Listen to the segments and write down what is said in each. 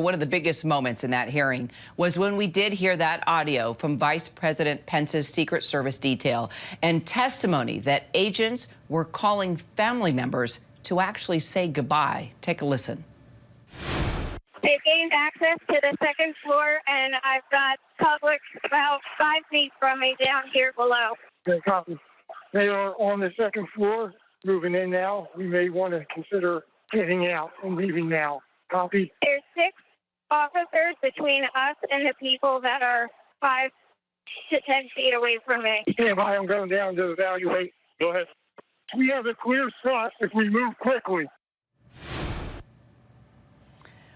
One of the biggest moments in that hearing was when we did hear that audio from Vice President Pence's Secret Service detail and testimony that agents were calling family members to actually say goodbye. Take a listen. They've gained access to the second floor, and I've got public about 5 feet from me down here below. Okay, copy. They are on the second floor, moving in now. We may want to consider getting out and leaving now. Copy. There's 6 officers between us and the people that are 5 to 10 feet away from me. Stand by. I'm going down to evaluate. Go ahead. We have a clear shot if we move quickly.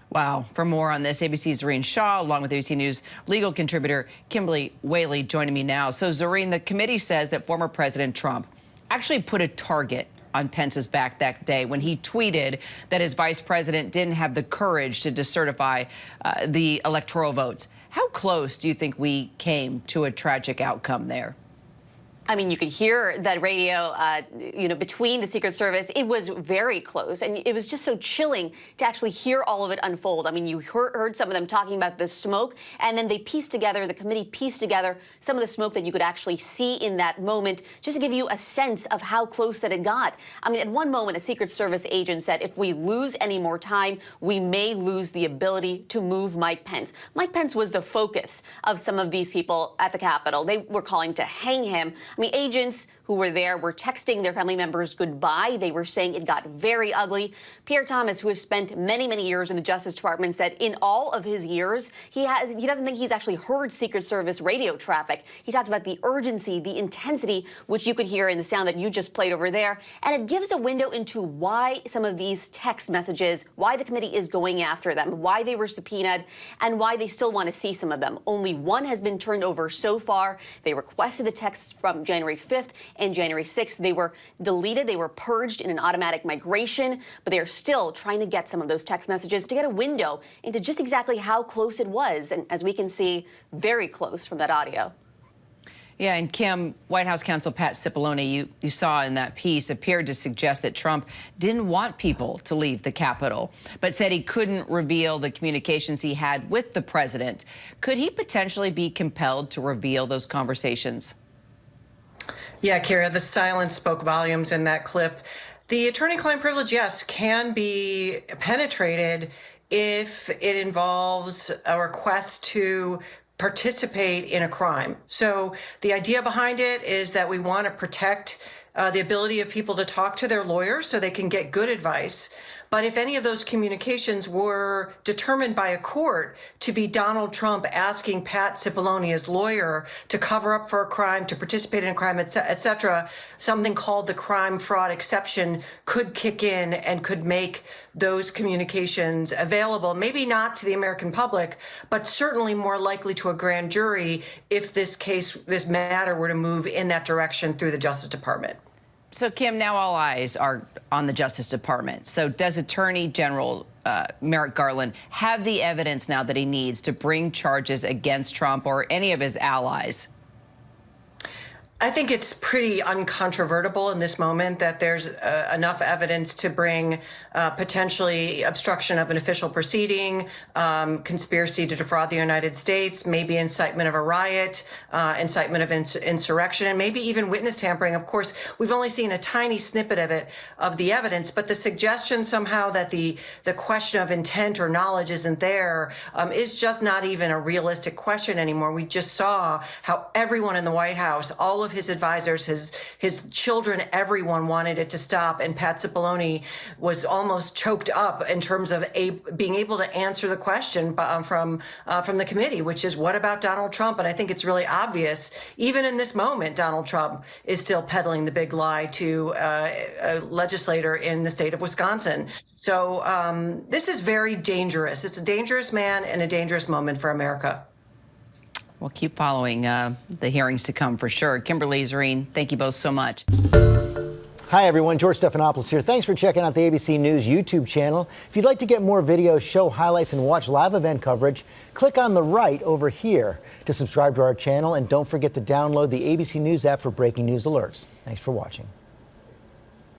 Wow. For more on this, ABC's Zareen Shaw, along with ABC News legal contributor Kimberly Whaley, joining me now. So, Zareen, the committee says that former President Trump actually put a target on Pence's back that day when he tweeted that his vice president didn't have the courage to decertify the electoral votes. How close do you think we came to a tragic outcome there? I mean, you could hear that radio, between the Secret Service. It was very close, and it was just so chilling to actually hear all of it unfold. I mean, you heard some of them talking about the smoke, and then they pieced together, the committee pieced together some of the smoke that you could actually see in that moment, just to give you a sense of how close that it got. I mean, at one moment, a Secret Service agent said, if we lose any more time, we may lose the ability to move Mike Pence. Mike Pence was the focus of some of these people at the Capitol. They were calling to hang him. I mean, agents who were there were texting their family members goodbye. They were saying it got very ugly. Pierre Thomas, who has spent many, many years in the Justice Department, said in all of his years, he doesn't think he's actually heard Secret Service radio traffic. He talked about the urgency, the intensity, which you could hear in the sound that you just played over there. And it gives a window into why some of these text messages, why the committee is going after them, why they were subpoenaed, and why they still want to see some of them. Only one has been turned over so far. They requested the texts from January 5th and January 6th. They were deleted. They were purged in an automatic migration, but they are still trying to get some of those text messages to get a window into just exactly how close it was. And as we can see, very close from that audio. Yeah, and Kim, White House counsel Pat Cipollone, you saw in that piece, appeared to suggest that Trump didn't want people to leave the Capitol, but said he couldn't reveal the communications he had with the president. Could he potentially be compelled to reveal those conversations? Yeah, Kara, the silence spoke volumes in that clip. The attorney-client privilege, yes, can be penetrated if it involves a request to participate in a crime. So the idea behind it is that we want to protect the ability of people to talk to their lawyers so they can get good advice. But if any of those communications were determined by a court to be Donald Trump asking Pat Cipollone, his lawyer, to cover up for a crime, to participate in a crime, et cetera, something called the crime fraud exception could kick in and could make those communications available, maybe not to the American public, but certainly more likely to a grand jury if this matter were to move in that direction through the Justice Department. So, Kim, now all eyes are on the Justice Department. So does Attorney General Merrick Garland have the evidence now that he needs to bring charges against Trump or any of his allies? I think it's pretty uncontrovertible in this moment that there's enough evidence to bring potentially obstruction of an official proceeding, conspiracy to defraud the United States, maybe incitement of a riot, incitement of insurrection, and maybe even witness tampering. Of course, we've only seen a tiny snippet of it, of the evidence, but the suggestion somehow that the question of intent or knowledge isn't there is just not even a realistic question anymore. We just saw how everyone in the White House, all of his advisors, his children, everyone wanted it to stop. And Pat Cipollone was almost choked up in terms of being able to answer the question from the committee, which is, what about Donald Trump? And I think it's really obvious, even in this moment, Donald Trump is still peddling the big lie to a legislator in the state of Wisconsin. So this is very dangerous. It's a dangerous man and a dangerous moment for America. We'll keep following the hearings to come for sure. Kimberly, Zareen, thank you both so much. Hi, everyone. George Stephanopoulos here. Thanks for checking out the ABC News YouTube channel. If you'd like to get more videos, show highlights, and watch live event coverage, click on the right over here to subscribe to our channel. And don't forget to download the ABC News app for breaking news alerts. Thanks for watching.